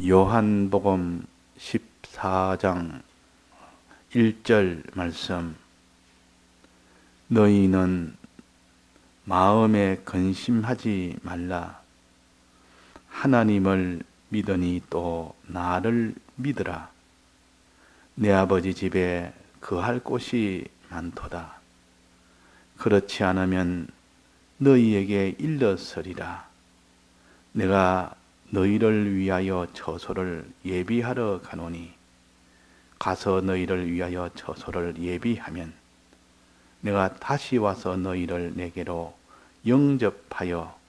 요한복음 14장 1절 말씀. 너희는 마음에 근심하지 말라. 하나님을 믿으니 또 나를 믿으라. 내 아버지 집에 거할 곳이 많도다. 그렇지 않으면 너희에게 일렀으리라. 내가 너희를 위하여 처소를 예비하러 가노니 가서 너희를 위하여 처소를 예비하면 내가 다시 와서 너희를 내게로 영접하여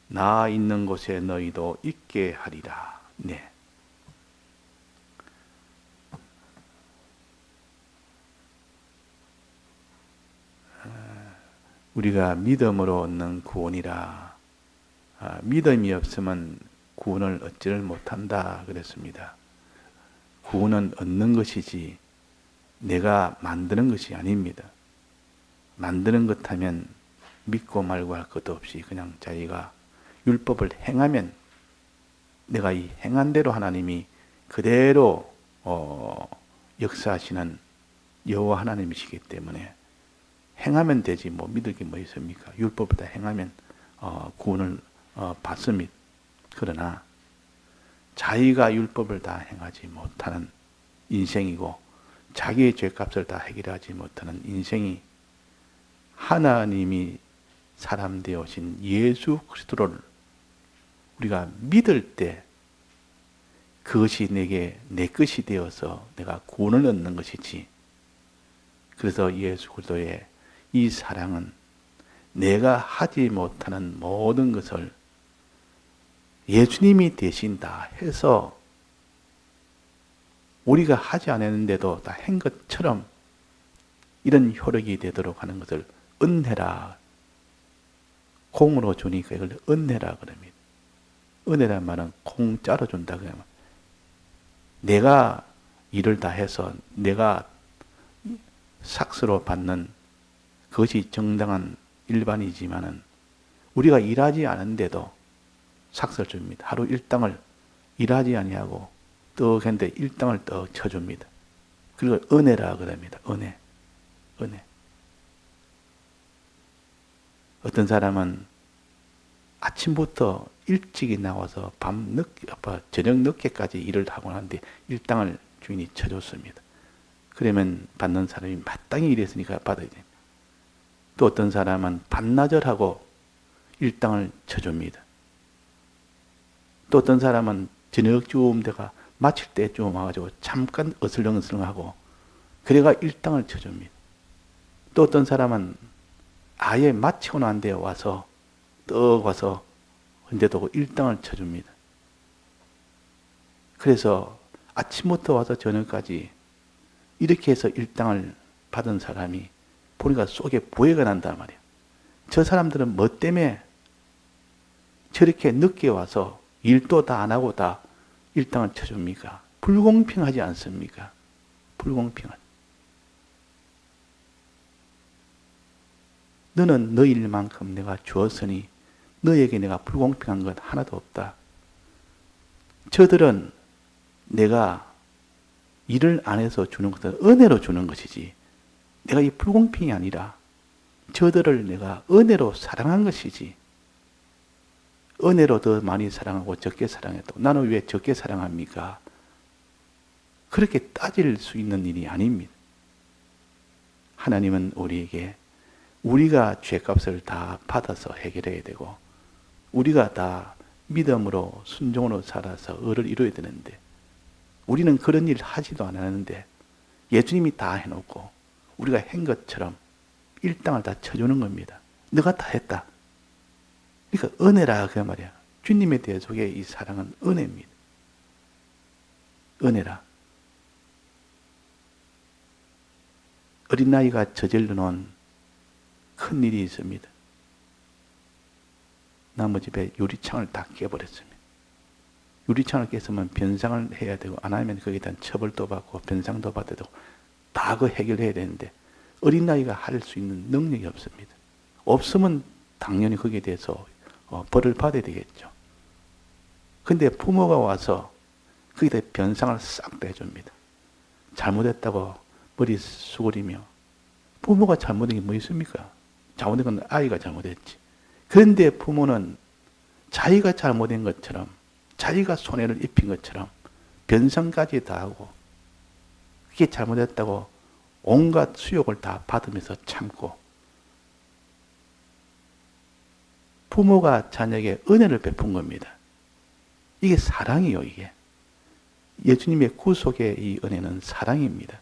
나 있는 곳에 너희도 있게 하리라. 네. 우리가 믿음으로 얻는 구원이라. 믿음이 없으면 구원을 얻지를 못한다 그랬습니다. 구원은 얻는 것이지 내가 만드는 것이 아닙니다. 만드는 것 하면 믿고 말고 할 것도 없이 그냥 자기가 율법을 행하면 내가 이 행한 대로 하나님이 그대로 역사하시는 여호와 하나님이시기 때문에 행하면 되지 뭐 믿을 게 뭐 있습니까? 율법을 다 행하면 구원을 받습니다. 그러나 자기가 율법을 다 행하지 못하는 인생이고 자기의 죄값을 다 해결하지 못하는 인생이 하나님이 사람 되어신 예수 그리스도를 우리가 믿을 때 그것이 내게 내 것이 되어서 내가 구원을 얻는 것이지. 그래서 예수 그리스도의 이 사랑은 내가 하지 못하는 모든 것을 예수님이 대신 다 해서 우리가 하지 않았는데도 다 한 것처럼 이런 효력이 되도록 하는 것을 은혜라. 공으로 주니까 이걸 은혜라 그럽니다. 은혜란 말은 공짜로 준다 그러면 내가 일을 다 해서 내가 삭스로 받는 그것이 정당한 일반이지만은 우리가 일하지 않은데도 삭스를 줍니다. 하루 일당을 일하지 아니하고 떡 했는데 일당을 떡 쳐줍니다. 그리고 은혜라 그럽니다. 은혜. 어떤 사람은 아침부터 일찍이 나와서 저녁 늦게까지 일을 하고 하는데 일당을 주인이 쳐줬습니다. 그러면 받는 사람이 마땅히 일했으니까 받아야 됩니다. 또 어떤 사람은 반나절하고 일당을 쳐줍니다. 또 어떤 사람은 저녁쯤 돼가 마칠 때쯤 와가지고 잠깐 어슬렁어슬렁하고 그래가 일당을 쳐줍니다. 또 어떤 사람은 아예 마치고 난 데에 와서 떡 와서 근데도 일당을 쳐줍니다. 그래서 아침부터 와서 저녁까지 이렇게 해서 일당을 받은 사람이 보니까 속에 부해가 난단 말이에요. 저 사람들은 뭐 때문에 저렇게 늦게 와서 일도 다 안 하고 다 일당을 쳐줍니까? 불공평하지 않습니까? 불공평한. 너는 너 일만큼 내가 주었으니 너에게 내가 불공평한 것 하나도 없다. 저들은 내가 일을 안 해서 주는 것은 은혜로 주는 것이지 내가 이 불공평이 아니라 저들을 내가 은혜로 사랑한 것이지 은혜로 더 많이 사랑하고 적게 사랑해도 나는 왜 적게 사랑합니까? 그렇게 따질 수 있는 일이 아닙니다. 하나님은 우리에게 우리가 죄값을 다 받아서 해결해야 되고 우리가 다 믿음으로 순종으로 살아서 의를 이루어야 되는데 우리는 그런 일을 하지도 않았는데 예수님이 다 해놓고 우리가 한 것처럼 일당을 다 쳐주는 겁니다. 너가 다 했다. 그러니까 은혜라 그 말이야. 주님에 대해서의 이 사랑은 은혜입니다. 은혜라. 어린아이가 저질러 놓은 큰 일이 있습니다. 나무 집에 유리창을 다 깨버렸습니다. 유리창을 깼으면 변상을 해야 되고 안 하면 거기에 대한 처벌도 받고 변상도 받아야 되고 다 그 해결해야 되는데 어린아이가 할 수 있는 능력이 없습니다. 없으면 당연히 거기에 대해서 벌을 받아야 되겠죠. 근데 부모가 와서 거기다 변상을 싹 다 해줍니다. 잘못했다고 머리 수그리며, 부모가 잘못된 게 뭐 있습니까? 잘못된 건 아이가 잘못했지. 그런데 부모는 자기가 잘못된 것처럼, 자기가 손해를 입힌 것처럼 변상까지 다 하고, 그게 잘못했다고 온갖 수욕을 다 받으면서 참고, 부모가 자녀에게 은혜를 베푼 겁니다. 이게 사랑이요, 이게. 예수님의 구속의 이 은혜는 사랑입니다.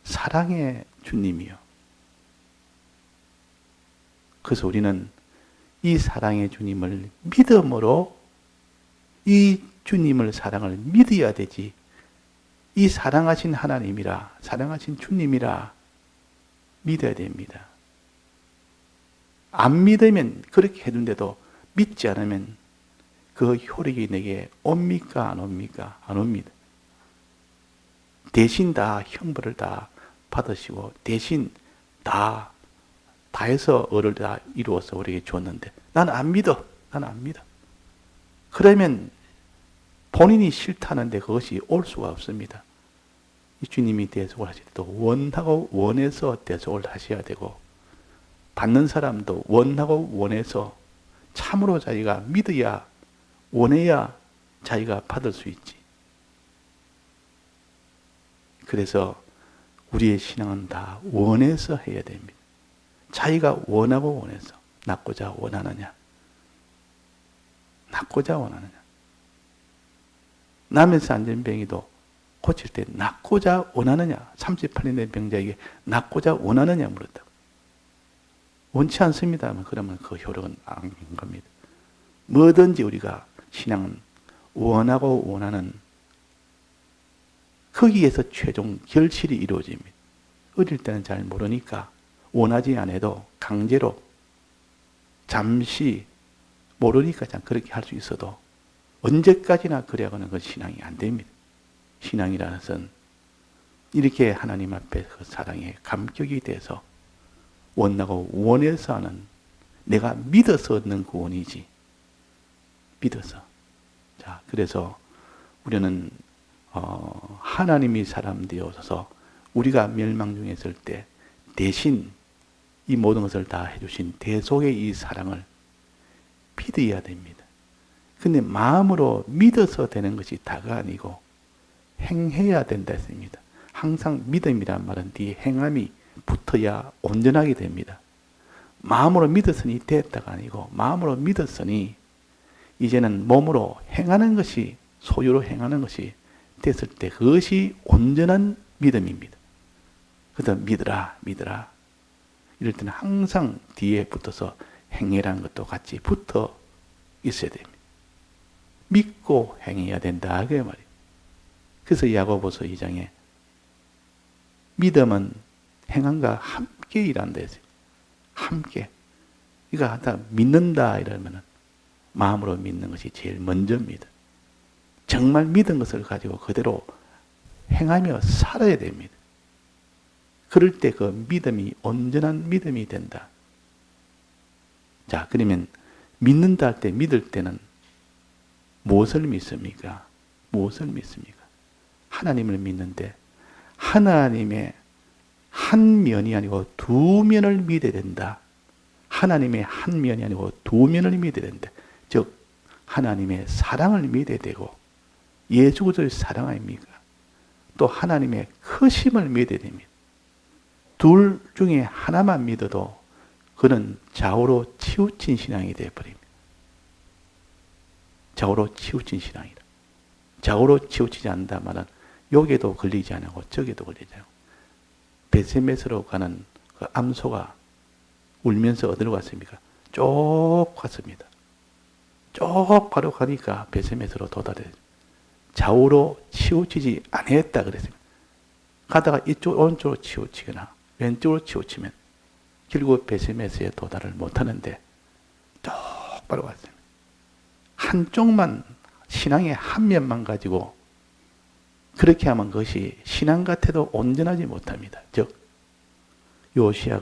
사랑의 주님이요. 그래서 우리는 이 사랑의 주님을 믿음으로 이 주님을 사랑을 믿어야 되지. 이 사랑하신 하나님이라, 사랑하신 주님이라 믿어야 됩니다. 안 믿으면, 그렇게 해둔데도 믿지 않으면 그 효력이 내게 옵니까? 안 옵니까? 안 옵니다. 대신 다 형벌을 다 받으시고, 대신 다 해서 을을 다 이루어서 우리에게 줬는데, 나는 안 믿어. 나는 안 믿어. 그러면 본인이 싫다는데 그것이 올 수가 없습니다. 이 주님이 대속을 하실 때도 원하고 원해서 대속을 하셔야 되고, 받는 사람도 원하고 원해서 참으로 자기가 믿어야, 원해야 자기가 받을 수 있지. 그래서 우리의 신앙은 다 원해서 해야 됩니다. 자기가 원하고 원해서. 낫고자 원하느냐? 낫고자 원하느냐? 남에서 안전병이도 고칠 때 낫고자 원하느냐? 38년 된 병자에게 낫고자 원하느냐 물었다고. 원치 않습니다. 그러면 그 효력은 아닌 겁니다. 뭐든지 우리가 신앙은 원하고 원하는, 거기에서 최종 결실이 이루어집니다. 어릴 때는 잘 모르니까 원하지 않아도 강제로, 잠시 모르니까 그렇게 할 수 있어도 언제까지나 그래야하는 그 신앙이 안 됩니다. 신앙이라는 것은 이렇게 하나님 앞에 그 사랑에 감격이 돼서 원하고 원해서 하는, 내가 믿어서 얻는 구원이지. 믿어서. 자, 그래서 우리는 하나님이 사람 되어서 우리가 멸망 중에 있을 때 대신 이 모든 것을 다 해주신 대속의 이 사랑을 믿어야 됩니다. 근데 마음으로 믿어서 되는 것이 다가 아니고 행해야 된다 했습니다. 항상 믿음이란 말은 뒤에 행함이 붙어야 온전하게 됩니다. 마음으로 믿었으니 됐다가 아니고, 마음으로 믿었으니 이제는 몸으로 행하는 것이, 소유로 행하는 것이 됐을 때 그것이 온전한 믿음입니다. 그래서 믿으라, 믿으라. 이럴 때는 항상 뒤에 붙어서 행해라는 것도 같이 붙어 있어야 됩니다. 믿고 행해야 된다, 그 말이에요. 그래서 야고보서 2장에 믿음은 행함과 함께 일한다 했어요. 함께. 그러니까 다 믿는다 이러면은 마음으로 믿는 것이 제일 먼저입니다. 정말 믿은 것을 가지고 그대로 행하며 살아야 됩니다. 그럴 때 그 믿음이 온전한 믿음이 된다. 자, 그러면 믿는다 할 때, 믿을 때는 무엇을 믿습니까? 무엇을 믿습니까? 하나님을 믿는데 하나님의 한 면이 아니고 두 면을 믿어야 된다. 하나님의 한 면이 아니고 두 면을 믿어야 된다. 즉 하나님의 사랑을 믿어야 되고, 예수 그리스도의 사랑 아닙니까? 또 하나님의 크심을 믿어야 됩니다. 둘 중에 하나만 믿어도 그는 좌우로 치우친 신앙이 되어버립니다. 좌우로 치우친 신앙이라. 좌우로 치우치지 않는다 말은 여기에도 걸리지 않고 저기에도 걸리지 않고. 베세메스로 가는 그 암소가 울면서 어디로 갔습니까? 쭉 갔습니다. 쭉 바로 가니까 베세메스로 도달해요. 좌우로 치우치지 않았다 그랬습니다. 가다가 이쪽 오른쪽으로 치우치거나 왼쪽으로 치우치면 결국 베세메스에 도달을 못하는데 똑바로 갔습니다. 한쪽만, 신앙의 한 면만 가지고 그렇게 하면 그것이 신앙 같아도 온전하지 못합니다. 즉 요시야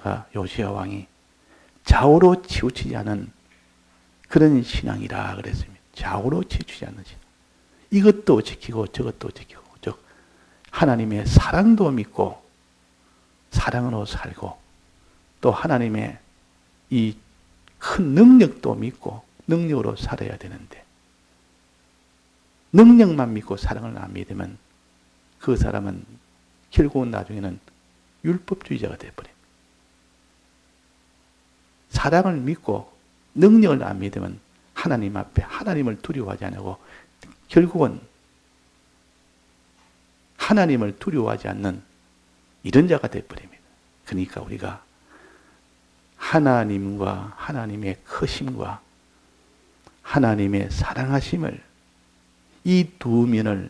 왕이 좌우로 치우치지 않은 그런 신앙이라 그랬습니다. 좌우로 치우치지 않는 신앙. 이것도 지키고 저것도 지키고, 즉 하나님의 사랑도 믿고 사랑으로 살고, 또 하나님의 이 큰 능력도 믿고 능력으로 살아야 되는데, 능력만 믿고 사랑을 안 믿으면 그 사람은 결국은 나중에는 율법주의자가 되어버립니다. 사랑을 믿고 능력을 안 믿으면 하나님 앞에 하나님을 두려워하지 않고 결국은 하나님을 두려워하지 않는 이런 자가 되어버립니다. 그러니까 우리가 하나님과 하나님의 크심과 하나님의 사랑하심을, 이 두 면을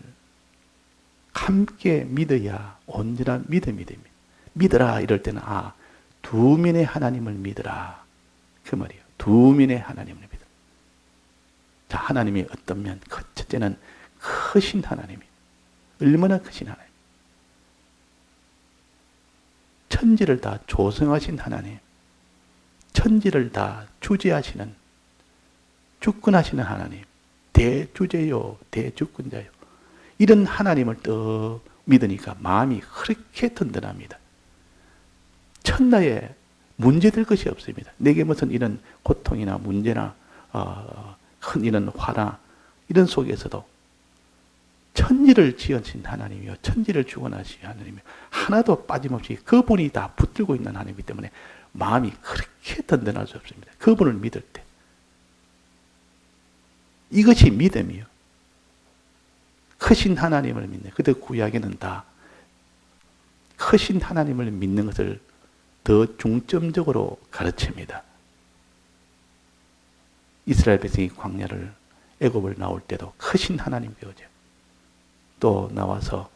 함께 믿어야 온전한 믿음이 됩니다. 믿어라 이럴 때는 두 면의 하나님을 믿어라 그 말이에요. 두 면의 하나님을 믿어. 자, 하나님이 어떤 면? 첫째는 크신 하나님이에요. 얼마나 크신 하나님. 천지를 다 조성하신 하나님. 천지를 다 주재하시는, 주권하시는 하나님. 대주재요, 대주권자요. 이런 하나님을 또 믿으니까 마음이 그렇게 든든합니다. 천하에 문제될 것이 없습니다. 내게 무슨 이런 고통이나 문제나 큰 이런 화나 이런 속에서도 천지를 지으신 하나님이요, 천지를 주관하신 하나님이요, 하나도 빠짐없이 그분이 다 붙들고 있는 하나님이기 때문에 마음이 그렇게 든든할 수 없습니다. 그분을 믿을 때. 이것이 믿음이요. 크신 하나님을 믿는, 그때 구약에는 다 크신 하나님을 믿는 것을 더 중점적으로 가르칩니다. 이스라엘 백성이 광야를, 애굽을 나올 때도 크신 하나님 배우죠. 또 나와서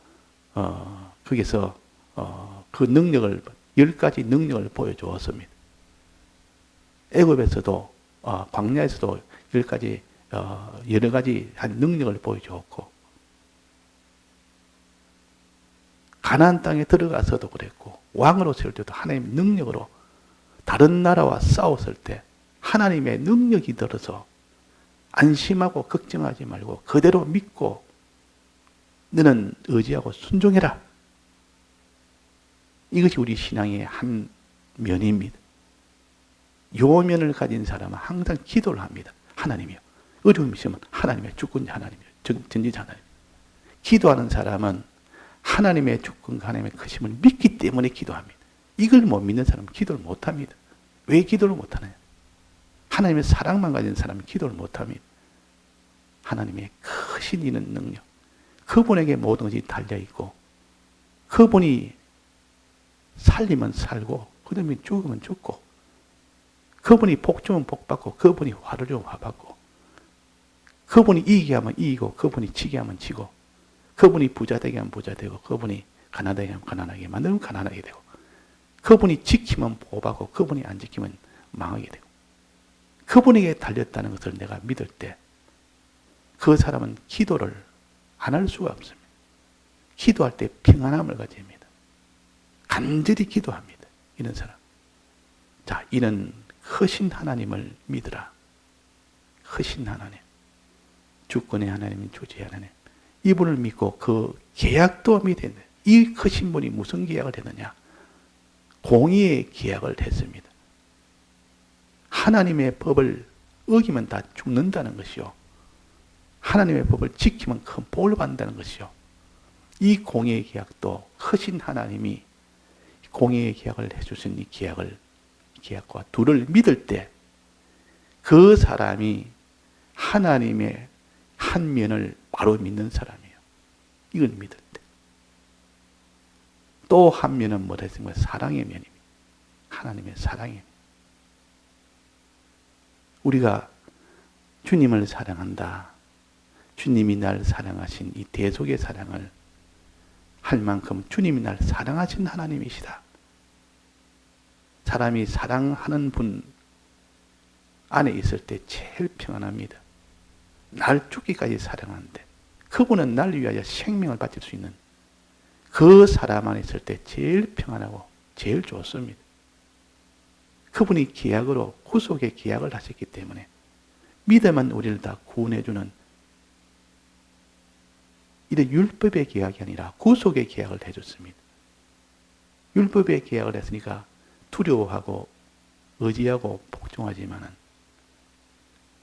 거기서 그 능력을, 10가지 능력을 보여주었습니다. 애굽에서도 광야에서도 10가지 여러 가지 한 능력을 보여주었고, 가나안 땅에 들어가서도 그랬고, 왕으로 세울 때도 하나님의 능력으로 다른 나라와 싸웠을 때 하나님의 능력이 들어서 안심하고 걱정하지 말고 그대로 믿고 너는 의지하고 순종해라. 이것이 우리 신앙의 한 면입니다. 요 면을 가진 사람은 항상 기도를 합니다. 하나님이요. 어려움이 있으면 하나님의 주권자 하나님이요. 전지자 하나님. 기도하는 사람은 하나님의 주권과 하나님의 크심을 믿기 때문에 기도합니다. 이걸 못 믿는 사람은 기도를 못합니다. 왜 기도를 못하나요? 하나님의 사랑만 가진 사람은 기도를 못합니다. 하나님의 크신 이는 능력, 그분에게 모든 것이 달려있고, 그분이 살리면 살고 그 다음에 죽으면 죽고, 그분이 복 주면 복 받고, 그분이 화를 주면 화 받고, 그분이 이기게 하면 이기고, 그분이 지게 하면 지고, 그분이 부자 되게 하면 부자 되고, 그분이 가난하게 하면 가난하게 만들면 가난하게 되고, 그분이 지키면 보호받고, 그분이 안 지키면 망하게 되고, 그분에게 달렸다는 것을 내가 믿을 때 그 사람은 기도를 안 할 수가 없습니다. 기도할 때 평안함을 가집니다. 간절히 기도합니다. 이런 사람. 자, 이런 크신 하나님을 믿으라. 크신 하나님. 주권의 하나님, 주제의 하나님. 이분을 믿고 그 계약도 믿어야 돼. 이 크신 분이 무슨 계약을 했느냐? 공의의 계약을 했습니다. 하나님의 법을 어기면 다 죽는다는 것이요. 하나님의 법을 지키면 큰 복을 받는다는 것이요. 이 공의의 계약도 크신 하나님이 공의의 계약을 해주신 이 계약과 둘을 믿을 때 그 사람이 하나님의 한 면을 바로 믿는 사람이에요. 이걸 믿을 때. 또 한 면은 뭐라 했습니까? 사랑의 면입니다. 하나님의 사랑의 면. 우리가 주님을 사랑한다. 주님이 날 사랑하신 이 대속의 사랑을 할 만큼 주님이 날 사랑하신 하나님이시다. 사람이 사랑하는 분 안에 있을 때 제일 평안합니다. 날 죽기까지 사랑하는데 그분은 날 위하여 생명을 바칠 수 있는 그 사람 안에 있을 때 제일 평안하고 제일 좋습니다. 그분이 계약으로 구속의 계약을 하셨기 때문에 믿으면 우리를 다 구원해주는 이래 율법의 계약이 아니라 구속의 계약을 해줬습니다. 율법의 계약을 했으니까 두려워하고 의지하고 복종하지만은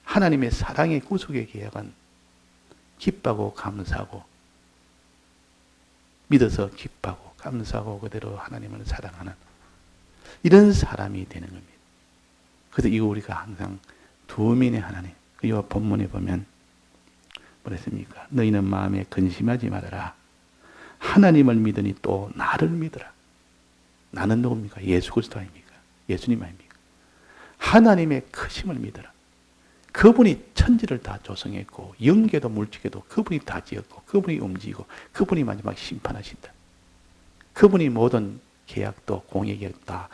하나님의 사랑의 구속의 계약은 기뻐하고 감사하고 믿어서 기뻐하고 감사하고 그대로 하나님을 사랑하는 이런 사람이 되는 겁니다. 그래서 이거 우리가 항상 두민의 하나님, 이 본문에 보면 뭐랬습니까? 너희는 마음에 근심하지 말아라. 하나님을 믿으니 또 나를 믿어라. 나는 누굽니까? 예수 그리스도 아닙니까? 예수님 아닙니까? 하나님의 크심을 믿어라. 그분이 천지를 다 조성했고 영계도 물질계도 그분이 다 지었고 그분이 움직이고 그분이 마지막 심판하신다. 그분이 모든 계약도 공예계약 다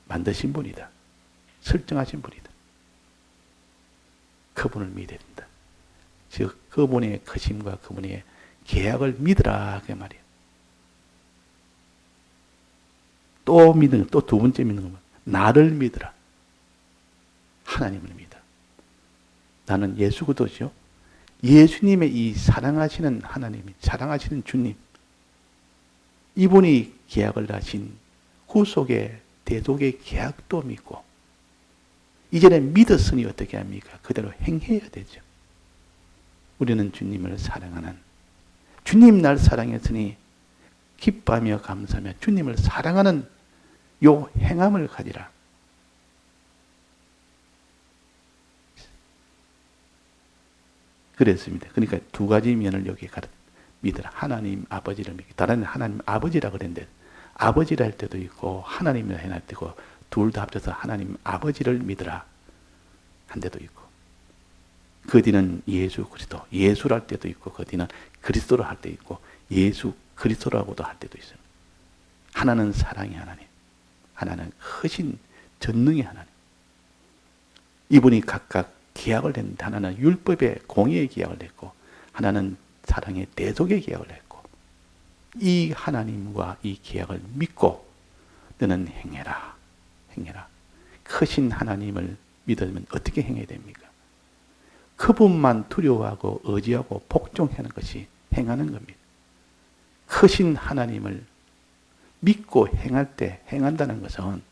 만드신 분이다. 설정하신 분이다. 그분을 믿어야 된다. 즉 그분의 크심과 그분의 계약을 믿으라 그 말이에요. 또 믿는 또 두 번째 믿는 건 나를 믿으라. 하나님을 믿어. 나는 예수 그리스도죠. 예수님의 이 사랑하시는 하나님, 사랑하시는 주님, 이분이 계약을 하신 구속의 대속의 계약도 믿고 이전에 믿었으니 어떻게 합니까? 그대로 행해야 되죠. 우리는 주님을 사랑하는 주님 날 사랑했으니 기뻐하며 감사하며 주님을 사랑하는 요 행함을 가지라. 그랬습니다. 그러니까 두 가지 면을 여기 믿으라. 하나님 아버지를 믿기. 다른 하나님 아버지라 그랬는데 아버지라 할 때도 있고 하나님이라 할 때도 있고 둘 다 합쳐서 하나님 아버지를 믿으라 한 데도 있고 그 뒤는 예수 그리스도 예수라 할 때도 있고 그 뒤는 그리스도라 할 때 있고 예수 그리스도라고도 할 때도 있어요. 하나는 사랑의 하나님, 하나는 크신 전능의 하나님. 이분이 각각 계약을 했는데 하나는 율법의 공의의 계약을 했고 하나는 사랑의 대속의 계약을 했고 이 하나님과 이 계약을 믿고 너는 행해라. 행해라. 크신 하나님을 믿으면 어떻게 행해야 됩니까? 그분만 두려워하고 의지하고 복종하는 것이 행하는 겁니다. 크신 하나님을 믿고 행할 때 행한다는 것은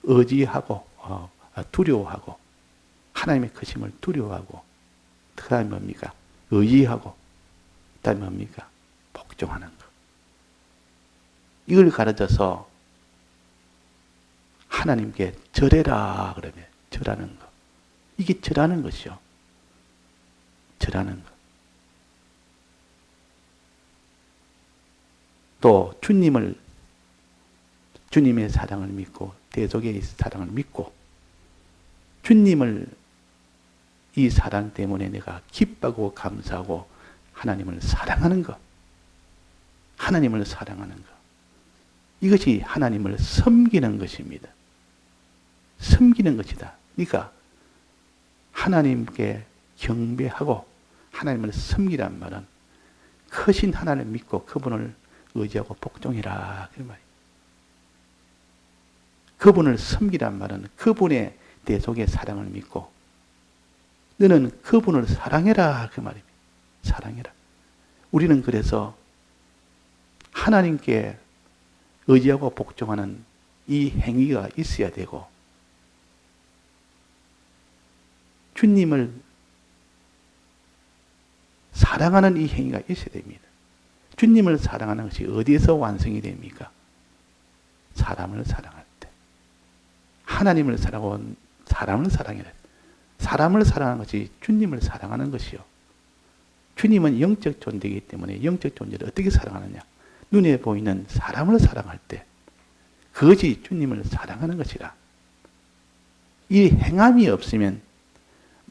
의지하고 두려워하고 하나님의 크심을 두려워하고 그 다음에 뭡니까? 의지하고 그 다음에 뭡니까? 복종하는 것. 이걸 가르쳐서 하나님께 절해라 그러면 절하는 것. 이게 절하는 것이요. 절하는 것. 또 주님의 사랑을 믿고 대속의 사랑을 믿고 주님을 이 사랑 때문에 내가 기뻐하고 감사하고 하나님을 사랑하는 것. 하나님을 사랑하는 것. 이것이 하나님을 섬기는 것입니다. 섬기는 것이다. 그러니까 하나님께 경배하고 하나님을 섬기란 말은 크신 하나님을 믿고 그분을 의지하고 복종해라. 그 말이에요. 그분을 섬기란 말은 그분의 대속의 사랑을 믿고 너는 그분을 사랑해라. 그 말입니다. 사랑해라. 우리는 그래서 하나님께 의지하고 복종하는 이 행위가 있어야 되고 주님을 사랑하는 이 행위가 있어야 됩니다. 주님을 사랑하는 것이 어디에서 완성이 됩니까? 사람을 사랑할 때. 하나님을 사랑하고 사람을 사랑해야 돼. 사람을 사랑하는 것이 주님을 사랑하는 것이요. 주님은 영적 존재이기 때문에 영적 존재를 어떻게 사랑하느냐? 눈에 보이는 사람을 사랑할 때 그것이 주님을 사랑하는 것이라. 이 행함이 없으면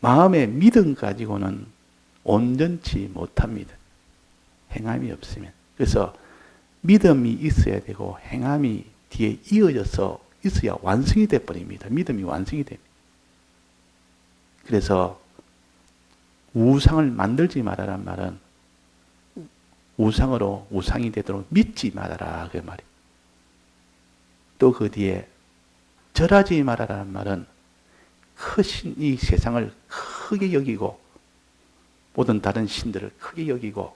마음의 믿음 가지고는 온전치 못합니다. 행함이 없으면. 그래서 믿음이 있어야 되고 행함이 뒤에 이어져서 있어야 완성이 돼버립니다. 믿음이 완성이 됩니다. 그래서 우상을 만들지 말아란 말은 우상으로 우상이 되도록 믿지 말아라 그 말이에요. 또 그 뒤에 절하지 말아라는 말은 크신 이 세상을 크게 여기고 모든 다른 신들을 크게 여기고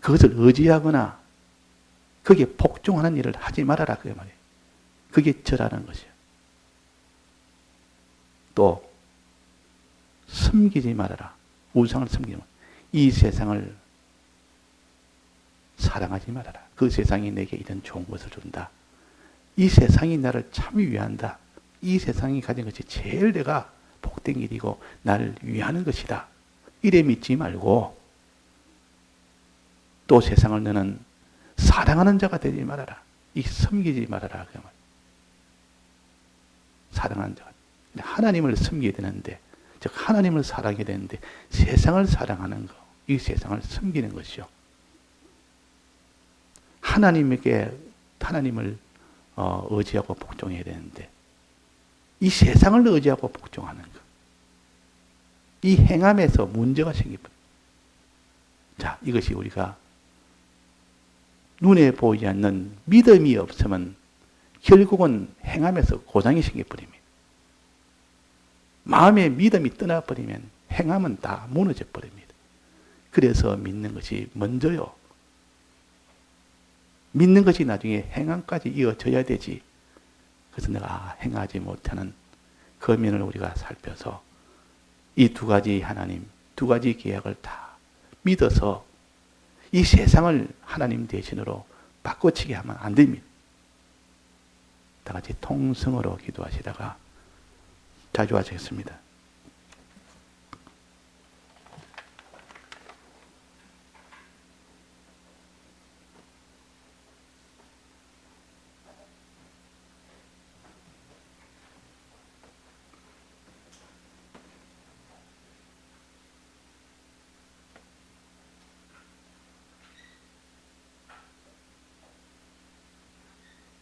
그것을 의지하거나 거기에 복종하는 일을 하지 말아라 그 말이에요. 그게 절하는 것이에요. 또 섬기지 말아라. 우상을 섬기지 말아라. 이 세상을 사랑하지 말아라. 그 세상이 내게 이런 좋은 것을 준다. 이 세상이 나를 참 위한다. 이 세상이 가진 것이 제일 내가 복된 일이고 나를 위하는 것이다. 이래 믿지 말고 또 세상을 너는 사랑하는 자가 되지 말아라. 이 섬기지 말아라. 그 말. 사랑하는 자가. 하나님을 섬기게 되는데, 즉 하나님을 사랑하게 되는데 세상을 사랑하는 것, 이 세상을 섬기는 것이요. 하나님을 의지하고 복종해야 되는데 이 세상을 의지하고 복종하는 것. 이 행함에서 문제가 생깁니다. 자, 이것이 우리가 눈에 보이지 않는 믿음이 없으면 결국은 행함에서 고장이 생겨버립니다. 마음의 믿음이 떠나버리면 행함은 다 무너져 버립니다. 그래서 믿는 것이 먼저요. 믿는 것이 나중에 행함까지 이어져야 되지. 그래서 내가 행하지 못하는 그 면을 우리가 살펴서 이 두 가지 하나님, 두 가지 계약을 다 믿어서 이 세상을 하나님 대신으로 바꿔치게 하면 안 됩니다. 다 같이 통성으로 기도하시다가 자주 하시겠습니다.